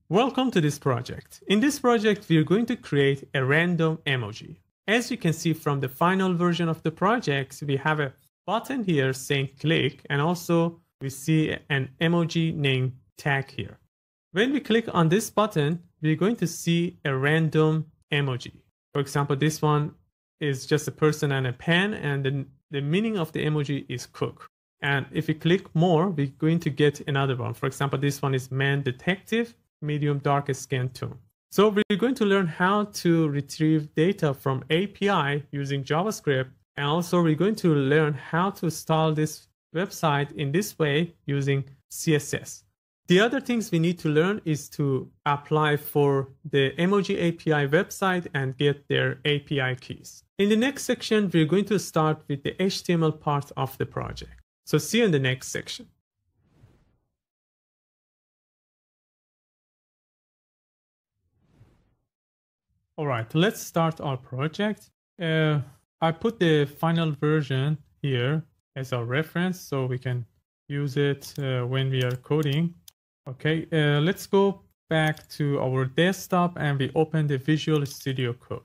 Welcome to this project. In this project, we are going to create a random emoji. As you can see from the final version of the project, we have a button here saying click, and also we see an emoji name tag here. When we click on this button, we're going to see a random emoji. For example, this one is just a person and a pen, and the meaning of the emoji is cook. And if we click more, we're going to get another one. For example, this one is man detective, medium dark skin tone. So we're going to learn how to retrieve data from API using JavaScript. And also we're going to learn how to style this website in this way using CSS. The other things we need to learn is to apply for the Emoji API website and get their API keys. In the next section, we're going to start with the HTML part of the project. So see you in the next section. All right, let's start our project. I put the final version here as our reference so we can use it when we are coding. Okay, let's go back to our desktop and we open the Visual Studio Code.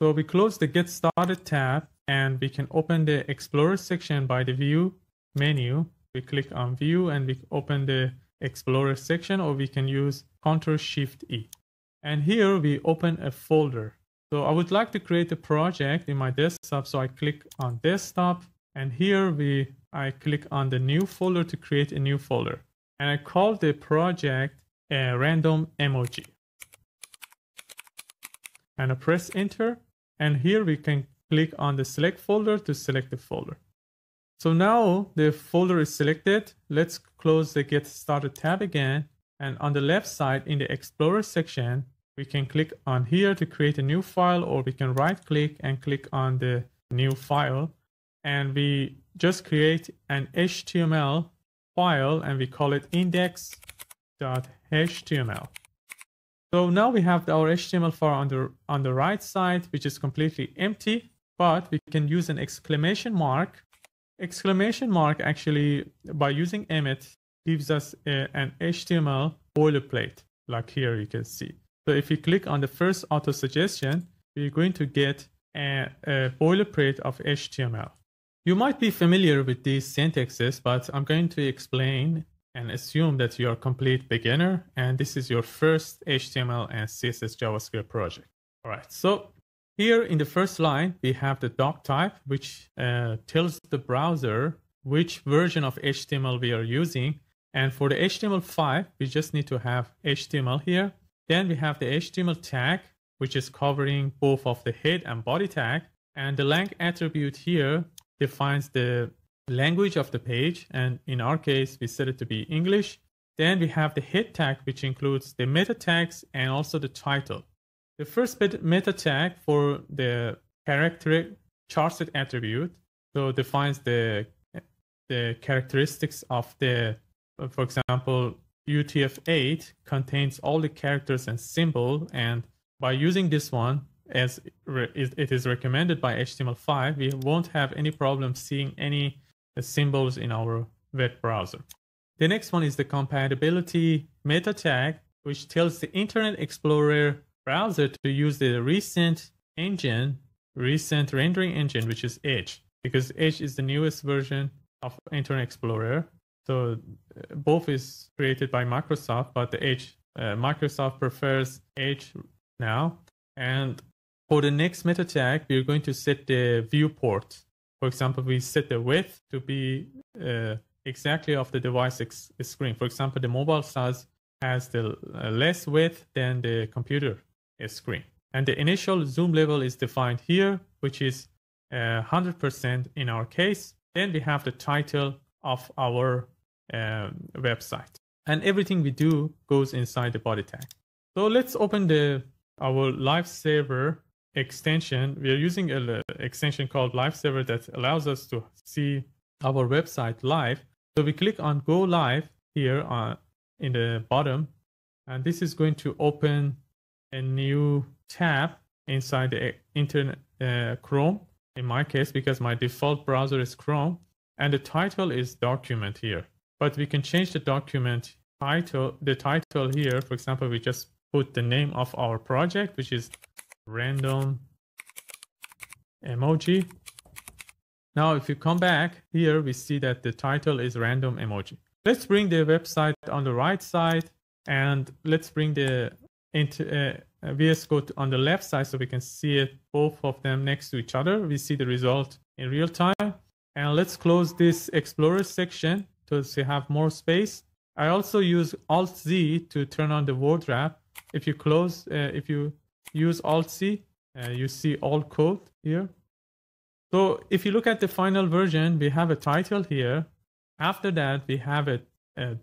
So we close the Get Started tab and we can open the Explorer section by the View menu. We click on View and we open the Explorer section, or we can use Ctrl-Shift-E. And here we open a folder. So I would like to create a project in my desktop. So I click on desktop, and here I click on the new folder to create a new folder. And I call the project a random emoji. And I press enter. And here we can click on the select folder to select the folder. So now the folder is selected. Let's close the Get Started tab again. And on the left side in the Explorer section, we can click on here to create a new file, or we can right click and click on the new file. And we just create an HTML file and we call it index.html. So now we have our HTML file on the right side, which is completely empty, but we can use an exclamation mark. Exclamation mark actually, by using emit, gives us an HTML boilerplate, like here you can see. So if you click on the first auto suggestion, you're going to get a boilerplate of HTML. You might be familiar with these syntaxes, but I'm going to explain and assume that you're a complete beginner and this is your first HTML and CSS JavaScript project. All right, so here in the first line, we have the doc type, which tells the browser which version of HTML we are using. And for the HTML5, we just need to have HTML here. Then we have the HTML tag, which is covering both of the head and body tag. And the lang attribute here defines the language of the page. And in our case, we set it to be English. Then we have the head tag, which includes the meta tags and also the title. The first meta tag for the character charted attribute, so defines the characteristics of the, for example, UTF-8 contains all the characters and symbol, and by using this one, as it is recommended by HTML5, we won't have any problem seeing any symbols in our web browser. The next one is the compatibility meta tag, which tells the Internet Explorer browser to use the recent rendering engine, which is Edge, because Edge is the newest version of Internet Explorer. So both is created by Microsoft, but the Edge, Microsoft prefers Edge now. And for the next meta tag, we're going to set the viewport. For example, we set the width to be exactly of the device screen. For example, the mobile size has the less width than the computer screen. And the initial zoom level is defined here, which is 100% in our case. Then we have the title of our website, and everything we do goes inside the body tag. So let's open our live server extension. We are using an extension called live server that allows us to see our website live. So we click on go live here in the bottom, and this is going to open a new tab inside the internet Chrome in my case, because my default browser is Chrome, and the title is document here. But we can change the document title here, for example, we just put the name of our project, which is random emoji. Now, if you come back here, we see that the title is random emoji. Let's bring the website on the right side, and let's bring the VS Code on the left side so we can see it, both of them next to each other. We see the result in real time. And let's close this Explorer section to have more space. I also use Alt-Z to turn on the word wrap. If you use Alt-C, you see all code here. So if you look at the final version, we have a title here. After that, we have a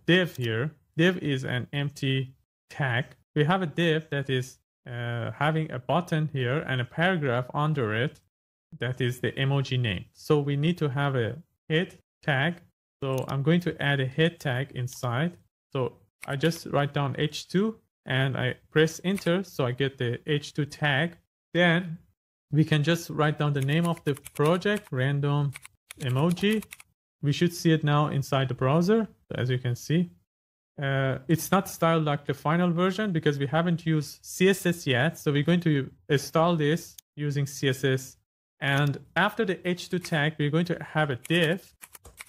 div here. Div is an empty tag. We have a div that is having a button here and a paragraph under it. That is the emoji name. So we need to have a head tag. So I'm going to add a head tag inside. So I just write down h2 and I press enter. So I get the h2 tag. Then we can just write down the name of the project, random emoji. We should see it now inside the browser, as you can see. It's not styled like the final version because we haven't used CSS yet. So we're going to install this using CSS. And after the h2 tag, we're going to have a div.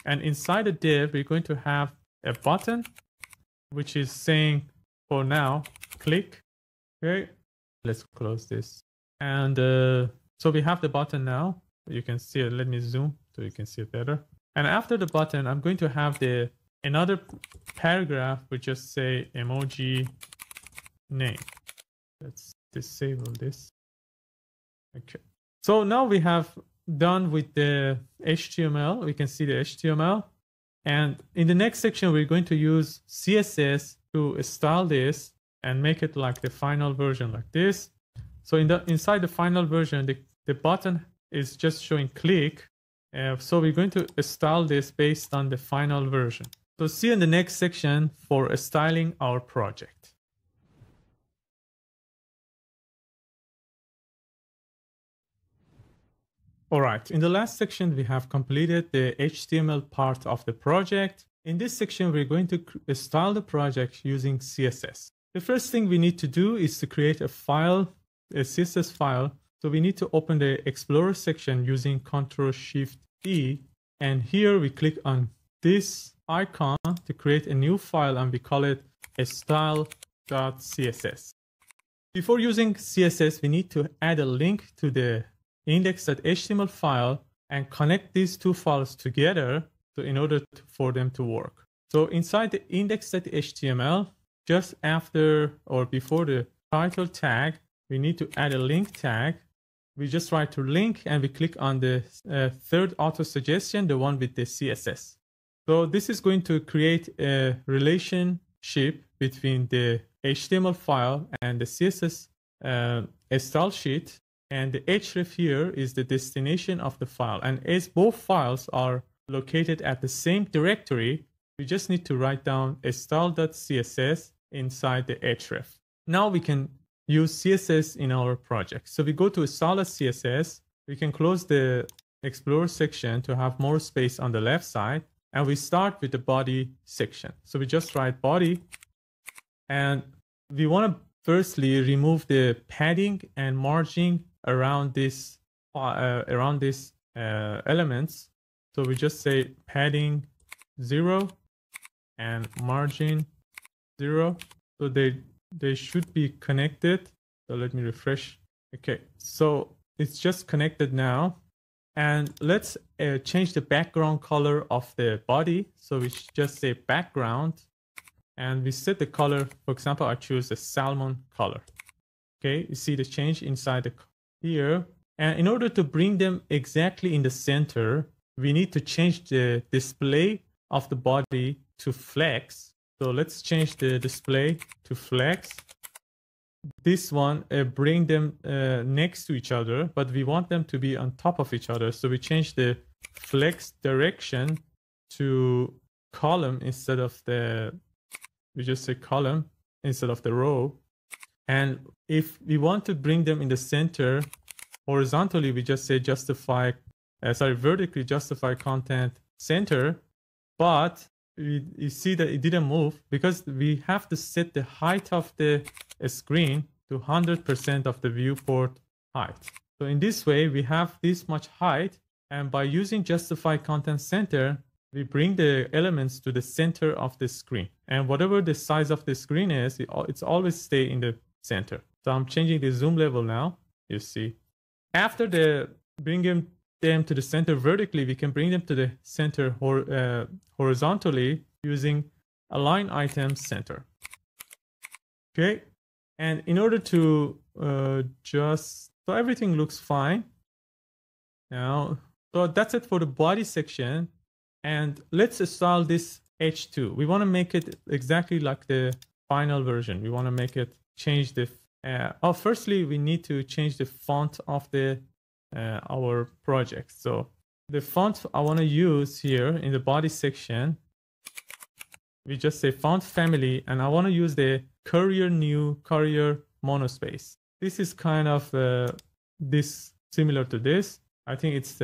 And inside the div, we're going to have a button, which is saying, for now, click. Okay, let's close this. And so we have the button now. You can see it. Let me zoom so you can see it better. And after the button, I'm going to have another paragraph which just say emoji name. Let's disable this. Okay. So now we have done with the HTML. We can see the HTML. And in the next section, we're going to use CSS to style this and make it like the final version like this. So inside the final version, the button is just showing click. So we're going to style this based on the final version. So see you in the next section for styling our project. All right, in the last section, we have completed the HTML part of the project. In this section, we're going to style the project using CSS. The first thing we need to do is to create a file, a CSS file. So we need to open the Explorer section using Ctrl-Shift-E. And here we click on this icon to create a new file, and we call it a style.css. Before using CSS, we need to add a link to the index.html file and connect these two files together in order for them to work. So inside the index.html, just after or before the title tag, we need to add a link tag. We just write to link and we click on the third auto suggestion, the one with the CSS. So this is going to create a relationship between the HTML file and the CSS style sheet. And the href here is the destination of the file. And as both files are located at the same directory, we just need to write down a style.css inside the href. Now we can use CSS in our project. So we go to style.css. We can close the Explorer section to have more space on the left side. And we start with the body section. So we just write body. And we want to firstly remove the padding and margin around this elements. So we just say padding 0 and margin 0. So they should be connected. So let me refresh. Okay, so it's just connected now. And let's change the background color of the body. So we just say background. And we set the color. For example, I choose a salmon color. Okay, you see the change inside the here. And in order to bring them exactly in the center, we need to change the display of the body to flex. So let's change the display to flex. This one, bring them next to each other, but we want them to be on top of each other. So we change the flex direction to column instead of we just say column instead of the row. And if we want to bring them in the center horizontally, we just say vertically justify content center. But you see that it didn't move because we have to set the height of the screen to 100% of the viewport height. So in this way, we have this much height, and by using justify content center, we bring the elements to the center of the screen. And whatever the size of the screen is, it's always stay in the center. So I'm changing the zoom level now, you see. After bringing them to the center vertically, we can bring them to the center horizontally using align item center. Okay, and in order to so everything looks fine now. So that's it for the body section. And let's style this H2. We want to make it exactly like the final version. We want to make it change the firstly we need to change the font of the our project. So the font I want to use here in the body section, we just say font family, and I want to use the Courier new Courier monospace. This is kind of this similar to this. I think it's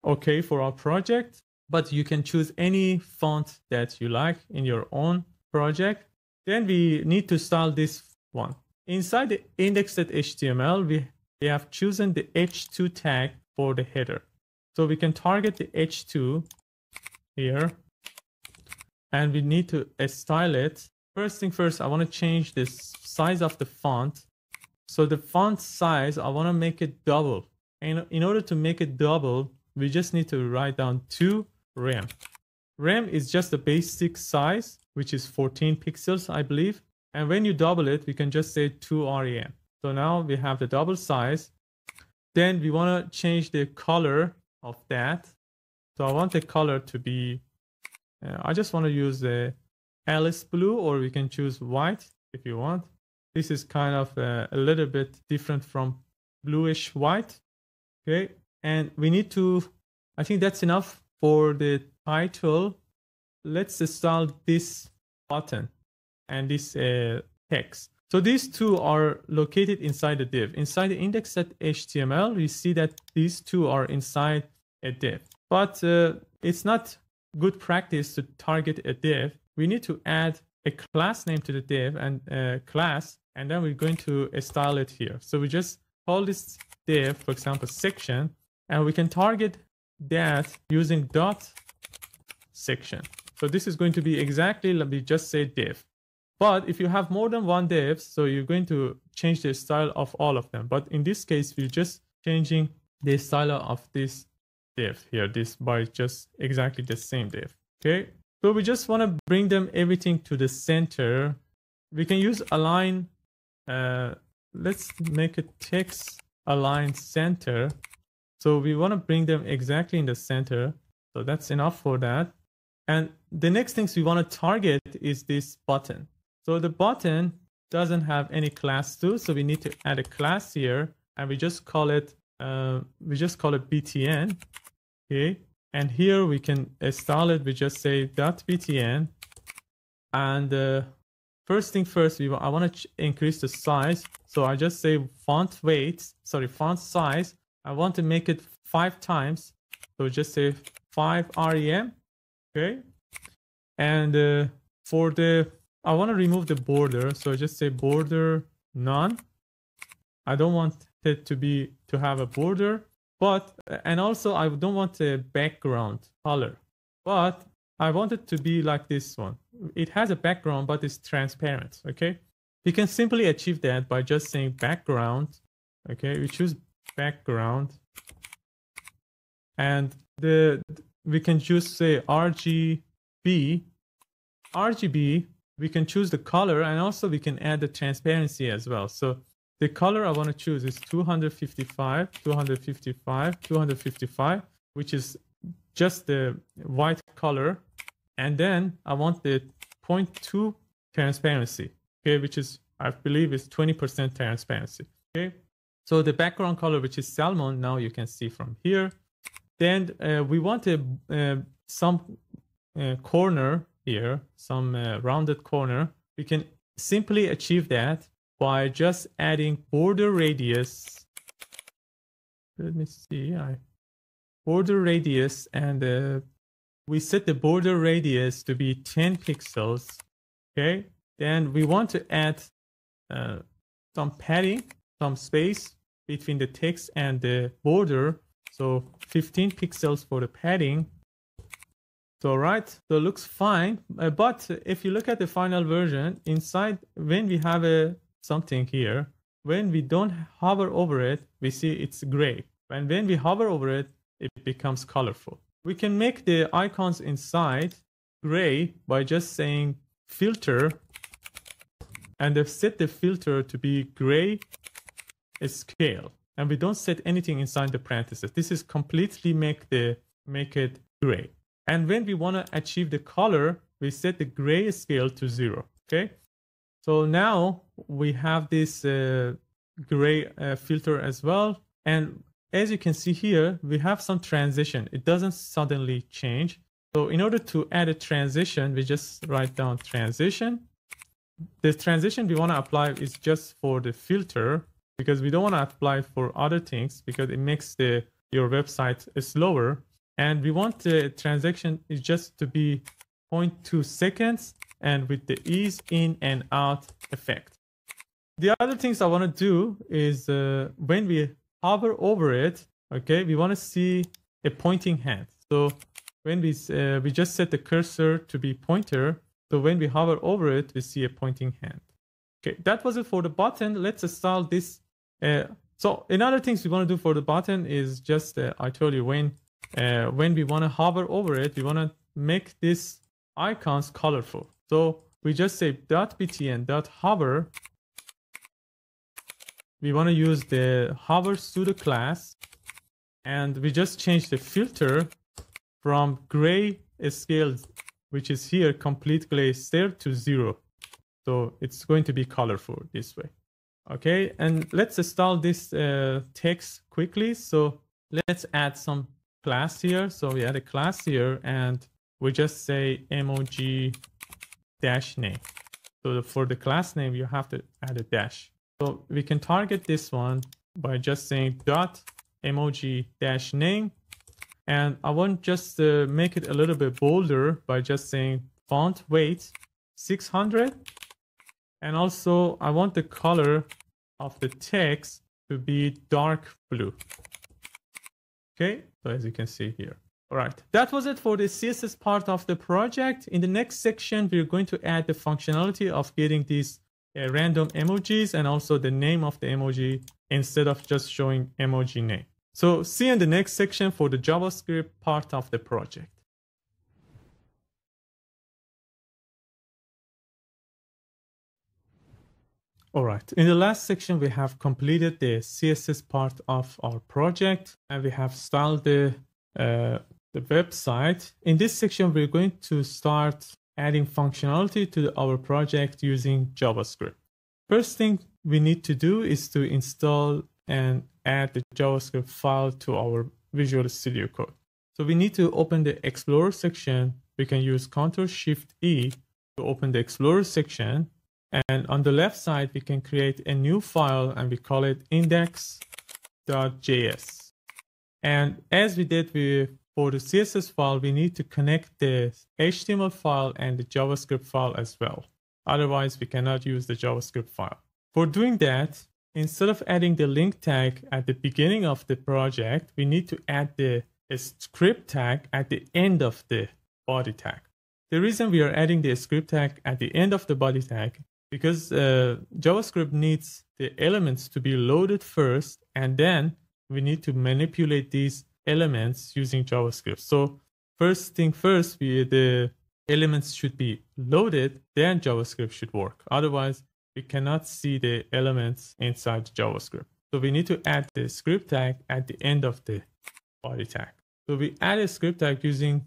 okay for our project, but you can choose any font that you like in your own project. Then we need to style this one. Inside the index.html, we have chosen the h2 tag for the header. So we can target the h2 here, and we need to style it. First thing first, I want to change the size of the font. So the font size, I want to make it double. And in order to make it double, we just need to write down 2 rem. Rem is just the basic size, which is 14 pixels, I believe. And when you double it, we can just say 2 rem. So now we have the double size. Then we want to change the color of that. So I want the color to be, I just want to use the Alice blue, or we can choose white if you want. This is kind of a little bit different from bluish white. Okay, and we need to, I think that's enough for the title. Let's style this button and this text. So these two are located inside the div. Inside the index.html, we see that these two are inside a div. But it's not good practice to target a div. We need to add a class name to the div and class, and then we're going to style it here. So we just call this div, for example, section, and we can target that using dot section. So this is going to be exactly, let me just say div. But if you have more than one div, so you're going to change the style of all of them. But in this case, we're just changing the style of this div here, this by just exactly the same div. Okay, so we just want to bring them everything to the center. We can use align. Let's make a text align center. So we want to bring them exactly in the center. So that's enough for that. And the next things we want to target is this button. So the button doesn't have any class too, so we need to add a class here, and we just call it btn. Okay, and here we can style it. We just say .btn, and first thing first, I want to increase the size. So I just say font size. I want to make it 5 times. So just say 5 rem. Okay, and for the I want to remove the border, so just say border none. I don't want it to have a border, but and also I don't want a background color, but I want it to be like this one. It has a background, but it's transparent. Okay, we can simply achieve that by just saying background. Okay, we choose background, and we can just say RGB. We can choose the color, and also we can add the transparency as well. So the color I want to choose is 255, 255, 255, which is just the white color. And then I want the 0.2 transparency, okay, which is, I believe, is 20% transparency. Okay, so the background color, which is salmon, now you can see from here. Then we want some corner here, some rounded corner. We can simply achieve that by just adding border radius. Let me see, border radius and we set the border radius to be 10 pixels. Okay, then we want to add some padding, some space between the text and the border. So 15 pixels for the padding. So right, so it looks fine. But if you look at the final version, inside, when we have something here, when we don't hover over it, we see it's gray. And when we hover over it, it becomes colorful. We can make the icons inside gray by just saying filter, and they've set the filter to be gray scale. And we don't set anything inside the parentheses. This is completely make it gray. And when we want to achieve the color, we set the gray scale to 0. Okay. So now we have this gray filter as well. And as you can see here, we have some transition. It doesn't suddenly change. So in order to add a transition, we just write down transition. The transition we want to apply is just for the filter, because we don't want to apply for other things because it makes your website slower. And we want the transition is just to be 0.2 seconds and with the ease in and out effect. The other things I want to do is when we hover over it, okay, we want to see a pointing hand. So when we just set the cursor to be pointer, so when we hover over it, we see a pointing hand. Okay, that was it for the button. Let's install this. So another things we want to do for the button is just I told you when we want to hover over it, we want to make these icons colorful. So we just say .btn.hover. We want to use the hover pseudo class, and we just change the filter from gray scale, which is here complete gray scale, to 0. So it's going to be colorful this way. Okay, and let's install this text quickly. So let's add some class here. So we add a class here and we just say emoji dash name. So for the class name, you have to add a dash. So we can target this one by just saying dot emoji dash name. And I want just to make it a little bit bolder by just saying font weight 600. And also I want the color of the text to be dark blue. Okay, so as you can see here. All right, that was it for the CSS part of the project. In the next section, we're going to add the functionality of getting these random emojis and also the name of the emoji instead of just showing emoji name. So see you in the next section for the JavaScript part of the project. All right, in the last section, we have completed the CSS part of our project and we have styled the website. In this section, we're going to start adding functionality to our project using JavaScript. First thing we need to do is to install and add the JavaScript file to our Visual Studio Code. So we need to open the Explorer section. We can use Ctrl+Shift+E to open the Explorer section. And on the left side, we can create a new file and we call it index.js. And as we did for the CSS file, we need to connect the HTML file and the JavaScript file as well. Otherwise, we cannot use the JavaScript file. For doing that, instead of adding the link tag at the beginning of the project, we need to add the script tag at the end of the body tag. The reason we are adding the script tag at the end of the body tag because JavaScript needs the elements to be loaded first, and then we need to manipulate these elements using JavaScript. So first thing first, the elements should be loaded, then JavaScript should work. Otherwise, we cannot see the elements inside JavaScript. So we need to add the script tag at the end of the body tag. So we add a script tag using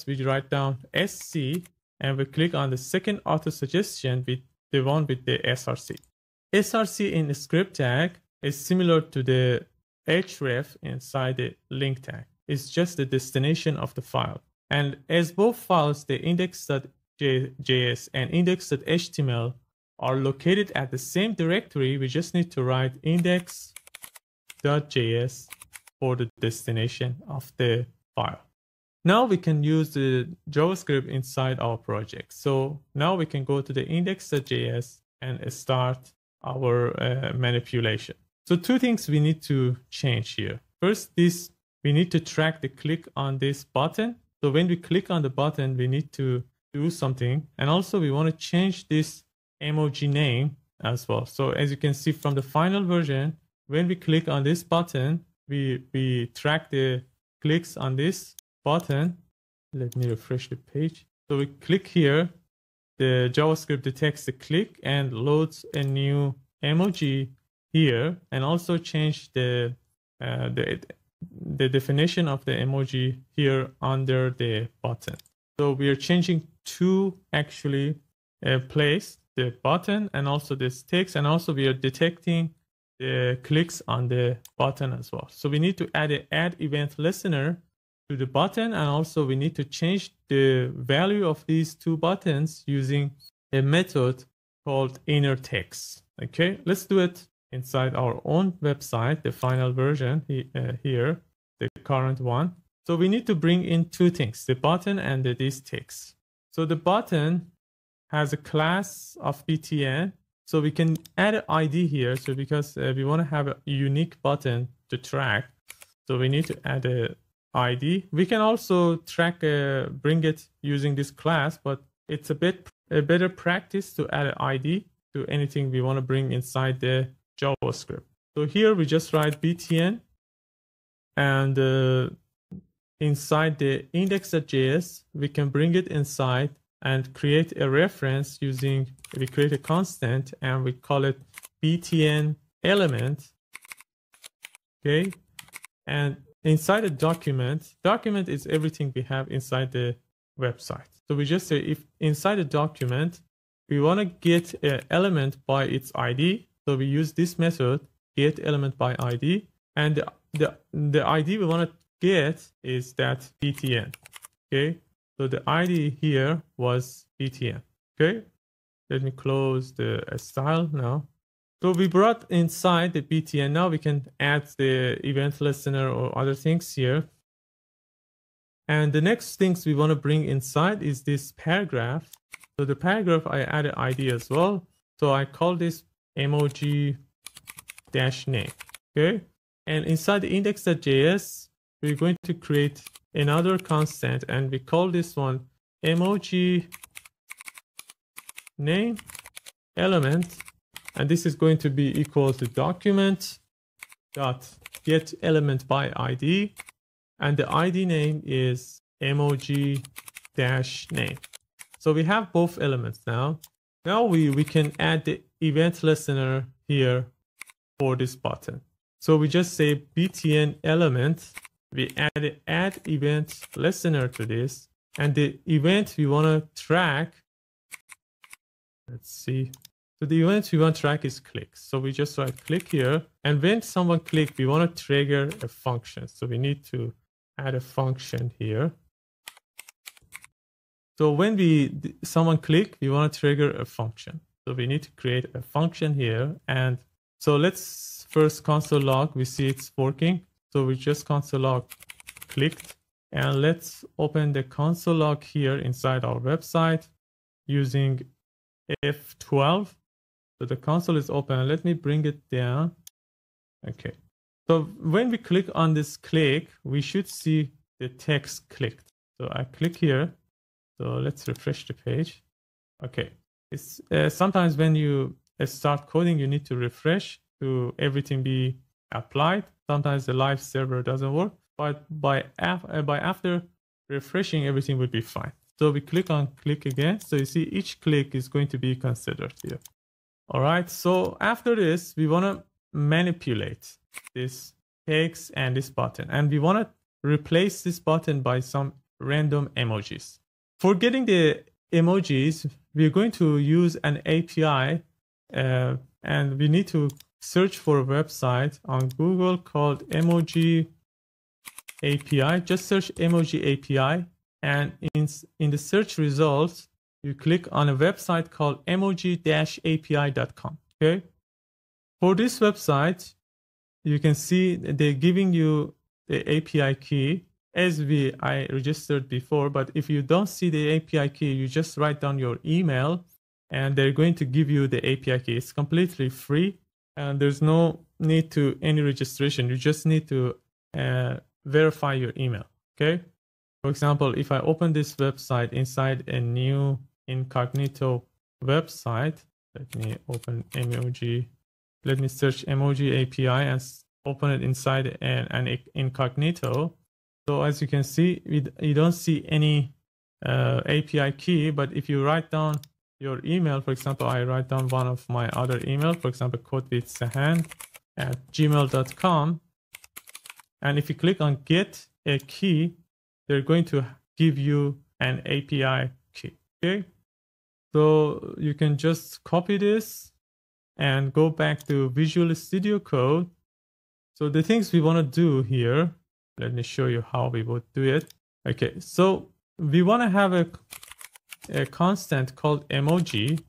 we write down SC and we click on the second auto suggestion with the one with the SRC. SRC in the script tag is similar to the href inside the link tag. It's just the destination of the file. And as both files, the index.js and index.html are located at the same directory, we just need to write index.js for the destination of the file. Now we can use the JavaScript inside our project. So now we can go to the index.js and start our manipulation. So two things we need to change here. First, we need to track the click on this button. So when we click on the button, we need to do something. And also we want to change this emoji name as well. So as you can see from the final version, when we click on this button, we track the clicks on this button. Let me refresh the page. So we click here, the JavaScript detects the click and loads a new emoji here, and also change the definition of the emoji here under the button. So we are changing to actually place the button and also this text, and also we are detecting the clicks on the button as well. So we need to add an add event listener to the button, and also we need to change the value of these two buttons using a method called inner text. Okay, let's do it inside our own website, the final version here, the current one. So we need to bring in two things, the button and this text. So the button has a class of btn, so we can add an ID here. So because we want to have a unique button to track, so we need to add a ID. We can also track, bring it using this class, but it's a better practice to add an ID to anything we want to bring inside the JavaScript. So here we just write btn, and inside the index.js, we can bring it inside and create a reference using, we create a constant and we call it btn element. Okay, and inside a document is everything we have inside the website. So we just say if inside a document we want to get an element by its ID, so we use this method get element by ID, and the ID we want to get is that btn. Okay, so the ID here was btn. Okay, let me close the style now. So we brought inside the btn. Now we can add the event listener or other things here. And the next things we want to bring inside is this paragraph. So the paragraph, I added ID as well. So I call this emoji dash name. Okay, and inside the index.js, we're going to create another constant, and we call this one emoji name element, and this is going to be equal to document dot get element by ID, and the ID name is emoji dash name. So we have both elements now. Now we can add the event listener here for this button. So we just say btn element, we add event listener to this, and the event we want to track, let's see. So the event we want to track is clicks. So we just write click here, and when someone click, we want to trigger a function. So we need to add a function here. So when someone click, we want to trigger a function. So we need to create a function here. And so let's first console log, we see it's working. So we just console log clicked, and let's open the console log here inside our website using F12. So the console is open. Let me bring it down. Okay. So when we click on this click, we should see the text clicked. So I click here. So let's refresh the page. Okay. It's sometimes when you start coding, you need to refresh to everything be applied. Sometimes the live server doesn't work, but by after refreshing, everything would be fine. So we click on click again. So you see each click is going to be considered here. All right. So after this, we want to manipulate this text and this button, and we want to replace this button by some random emojis. For getting the emojis, we're going to use an API, and we need to search for a website on Google called Emoji API. Just search Emoji API, and in the search results, you click on a website called emoji-api.com. Okay. For this website, you can see they're giving you the API key. I registered before, but if you don't see the API key, you just write down your email and they're going to give you the API key. It's completely free and there's no need to any registration. You just need to verify your email, okay? For example, if I open this website inside a new incognito website, let me open emoji. Let me search emoji API and open it inside an incognito. So as you can see, you don't see any API key, but if you write down your email, for example, I write down one of my other email, for example, kodevitsahan@gmail.com. And if you click on get a key, they're going to give you an API key, okay? So you can just copy this and go back to Visual Studio Code. So the things we want to do here, let me show you how we would do it. Okay, so we want to have a constant called emoji.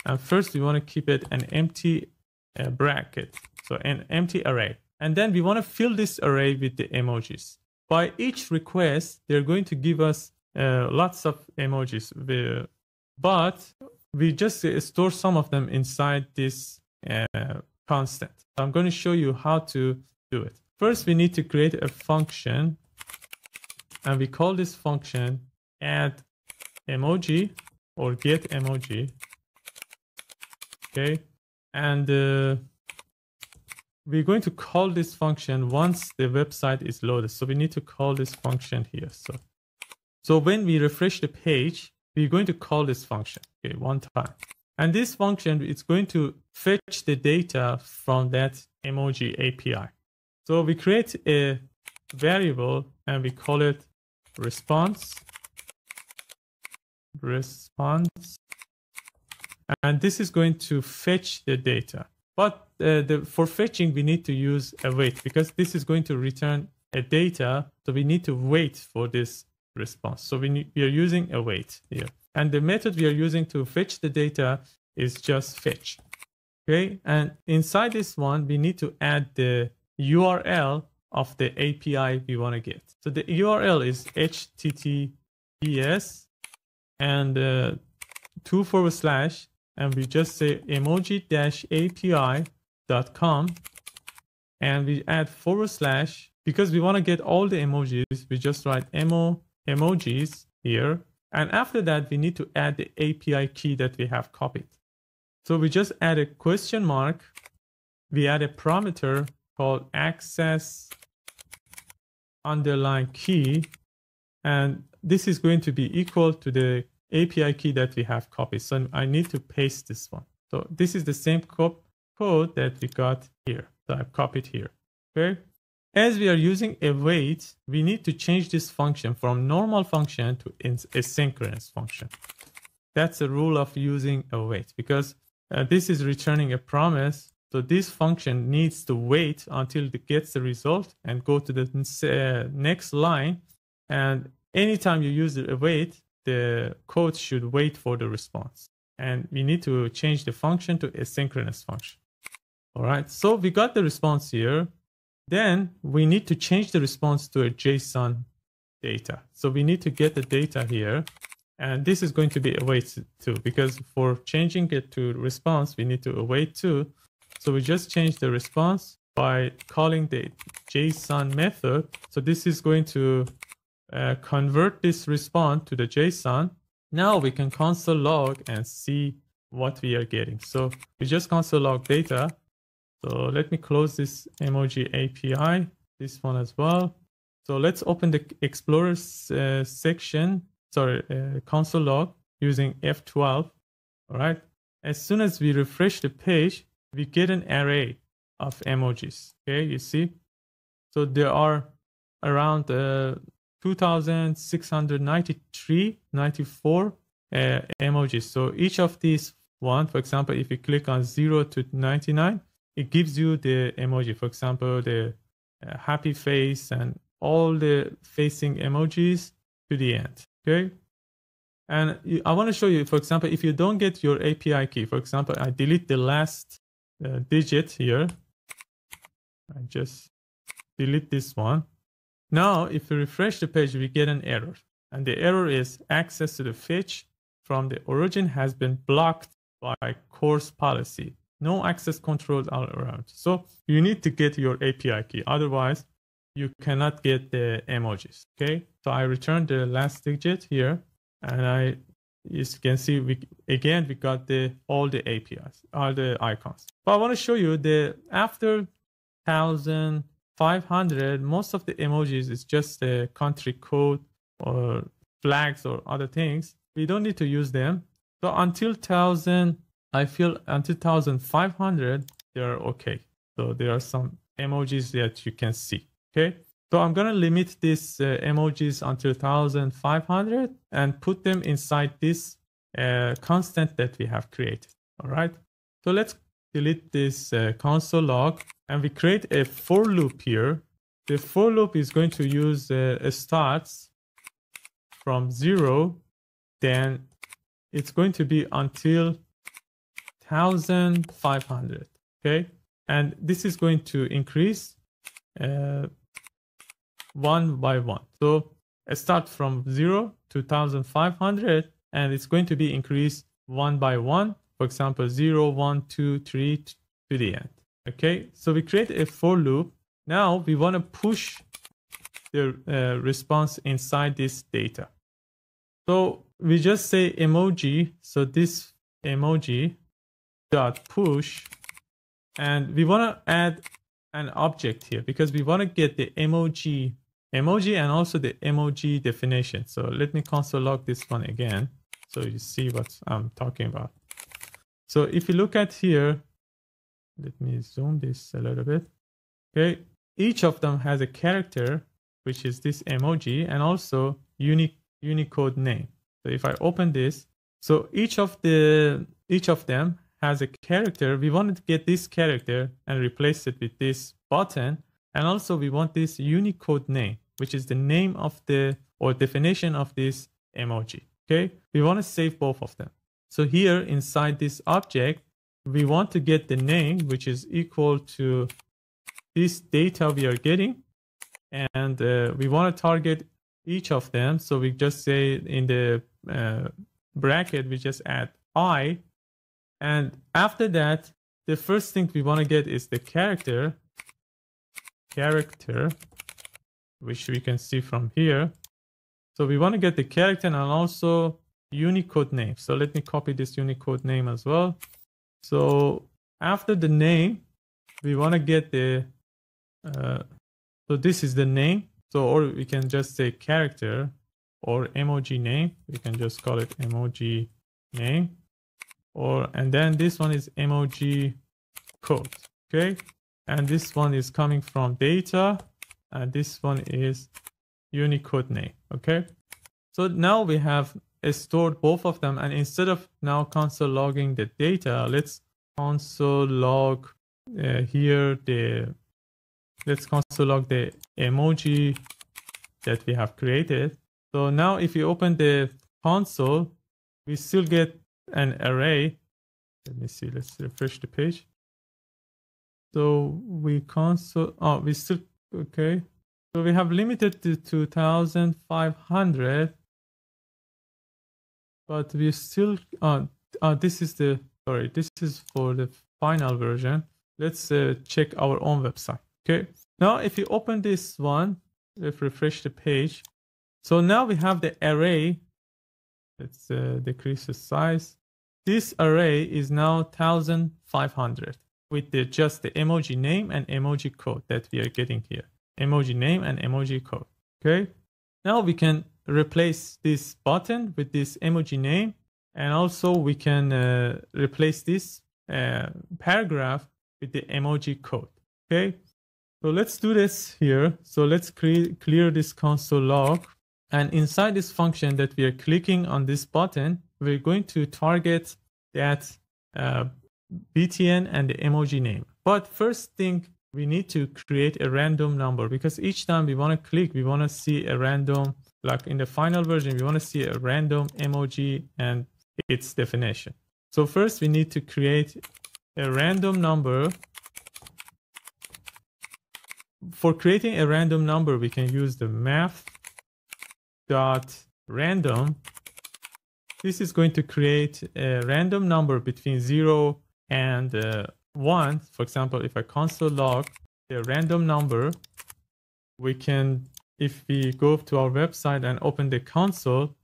And first we want to keep it an empty bracket, so an empty array. And then we want to fill this array with the emojis. By each request, they're going to give us lots of emojis, but we just store some of them inside this constant. I'm going to show you how to do it. First, we need to create a function, and we call this function add emoji or get emoji. Okay, and we're going to call this function once the website is loaded. So we need to call this function here. So when we refresh the page, we're going to call this function, okay, one time. And this function is going to fetch the data from that emoji API. So we create a variable and we call it response. And this is going to fetch the data. But for fetching, we need to use await because this is going to return a data. So we need to wait for this response. So we are using await here. And the method we are using to fetch the data is just fetch. Okay. And inside this one, we need to add the URL of the API we want to get. So the URL is https and 2// and we just say emoji-api.com and we add / because we want to get all the emojis. We just write emojis here. And after that, we need to add the API key that we have copied. So we just add a question mark. We add a parameter called access _key. And this is going to be equal to the API key that we have copied. So I need to paste this one. So this is the same code that we got here. So I've copied here. Okay. As we are using await, we need to change this function from normal function to asynchronous function. That's the rule of using await because this is returning a promise. So this function needs to wait until it gets the result and go to the next line. And anytime you use the await, the code should wait for the response. And we need to change the function to asynchronous function. All right, so we got the response here. Then we need to change the response to a JSON data. So we need to get the data here. And this is going to be await too, because for changing it to response, we need to await too. So we just change the response by calling the JSON method. So this is going to convert this response to the JSON. Now we can console log and see what we are getting. So we just console log data. So let me close this emoji API, this one as well. So let's open the Explorer section, console log using F12. All right. As soon as we refresh the page, we get an array of emojis. Okay, you see. So there are around 2,694 emojis. So each of these one, for example, if you click on 0 to 99, it gives you the emoji. For example, the happy face and all the facing emojis to the end. Okay. And I want to show you, for example, if you don't get your API key, for example, I delete the last digit here. I just delete this one. Now, if we refresh the page, we get an error. And the error is access to the fetch from the origin has been blocked by course policy. No access controls are around. So you need to get your API key. Otherwise, you cannot get the emojis. Okay. So I returned the last digit here, and as you can see, we got all the APIs, all the icons. But I want to show you after 1,500, most of the emojis is just a country code or flags or other things. We don't need to use them. So until 1,000, I feel until 1,500, they are okay. So there are some emojis that you can see. Okay. So I'm going to limit these emojis until 1,500 and put them inside this constant that we have created. All right. So let's delete this console log, and we create a for loop here. The for loop is going to use starts from 0, then it's going to be until 1,500. Okay. And this is going to increase one by one. So I start from 0 to 1,500, and it's going to be increased one by one. For example, 0, 1, 2, 3 to the end. Okay, so we create a for loop. Now we want to push the response inside this data. So we just say emoji. So this emoji dot push, and we want to add an object here because we want to get the emoji and also the emoji definition. So let me console log this one again so you see what I'm talking about. So if you look at here, let me zoom this a little bit. Okay, each of them has a character, which is this emoji, and also Unicode name. So if I open this, so each of them has a character. We want to get this character and replace it with this button, and also we want this Unicode name, which is the name of or definition of this emoji. Okay, we want to save both of them. So here inside this object, we want to get the name, which is equal to this data we are getting, and we want to target each of them. So we just say in the bracket, we just add I, and after that, the first thing we want to get is the character, which we can see from here. So we want to get the character and also Unicode name. So let me copy this Unicode name as well. So after the name, we want to get the, so this is the name. So, or we can just say character or emoji name. We can just call it emoji name. And then this one is emoji code. Okay. And this one is coming from data. And this one is Unicode name. Okay. So now we have stored both of them, and instead of now console logging the data, let's console log here let's console log the emoji that we have created. So now if you open the console, we still get an array. Let me see, let's refresh the page. So we console, we still, okay. So we have limited to 2,500. But we still, this is for the final version. Let's check our own website. Okay. Now, if you open this one, let's refresh the page. So now we have the array. Let's decrease the size. This array is now 1,500 with just the emoji name and emoji code that we are getting here. Emoji name and emoji code. Okay. Now we can replace this button with this emoji name, and also we can replace this paragraph with the emoji code. Okay, so let's do this here. So let's clear this console log, and inside this function that we are clicking on this button, we're going to target that btn and the emoji name. But first thing, we need to create a random number, because each time we want to click, we want to see a random, like in the final version, we want to see a random emoji and its definition. So first we need to create a random number for creating a random number, we can use the math.random. This is going to create a random number between 0 and 1. For example, if I console log the random number, we can, if we go to our website and open the console,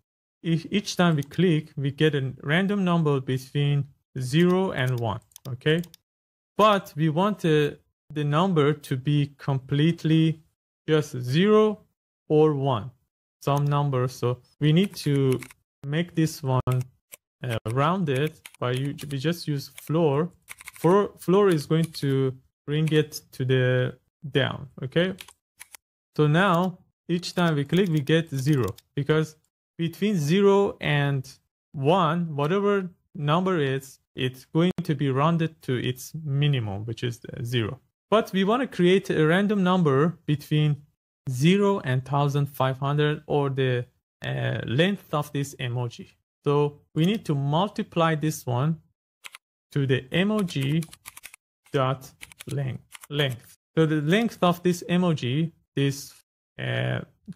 each time we click, we get a random number between 0 and 1. Okay, but we want the number to be completely just 0 or 1, some number. So we need to make this one rounded by we just use floor. Floor is going to bring it to the down. Okay, so now each time we click, we get 0, because between 0 and 1, whatever number is, it's going to be rounded to its minimum, which is 0. But we want to create a random number between 0 and 1500, or the length of this emoji. So we need to multiply this one to the emoji dot length. So the length of this emoji, this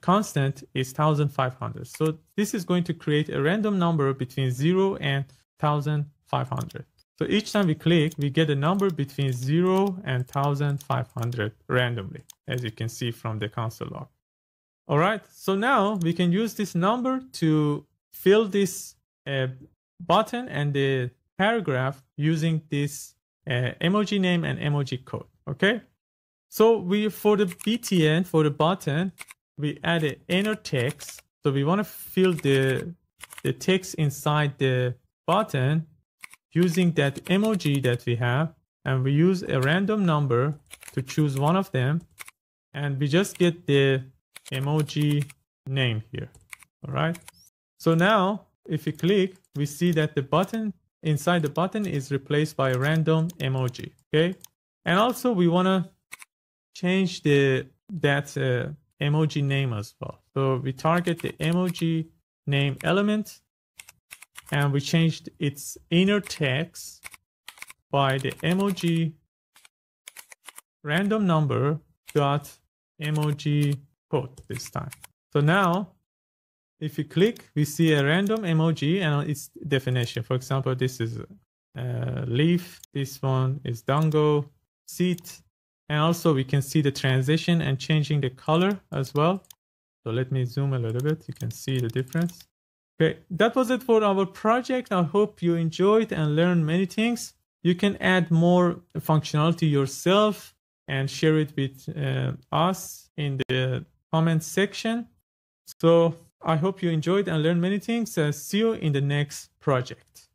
constant, is 1500. So this is going to create a random number between 0 and 1500. So each time we click, we get a number between 0 and 1500 randomly, as you can see from the console log. All right, so now we can use this number to fill this button and the paragraph using this emoji name and emoji code. Okay, so for the btn, for the button, we add an inner text. So we want to fill the text inside the button using that emoji that we have, and we use a random number to choose one of them, and we just get the emoji name here. All right, so now if you click, we see that the button, inside the button, is replaced by a random emoji. Okay, and also we want to change that emoji name as well. So we target the emoji name element, and we changed its inner text by the emoji random number dot emoji code this time. So now if you click, we see a random emoji and its definition. For example, this is leaf, this one is dango, seat, and also we can see the transition and changing the color as well. So let me zoom a little bit, you can see the difference. Okay, that was it for our project. I hope you enjoyed and learned many things. You can add more functionality yourself and share it with us in the comment section. So I hope you enjoyed and learned many things. See you in the next project.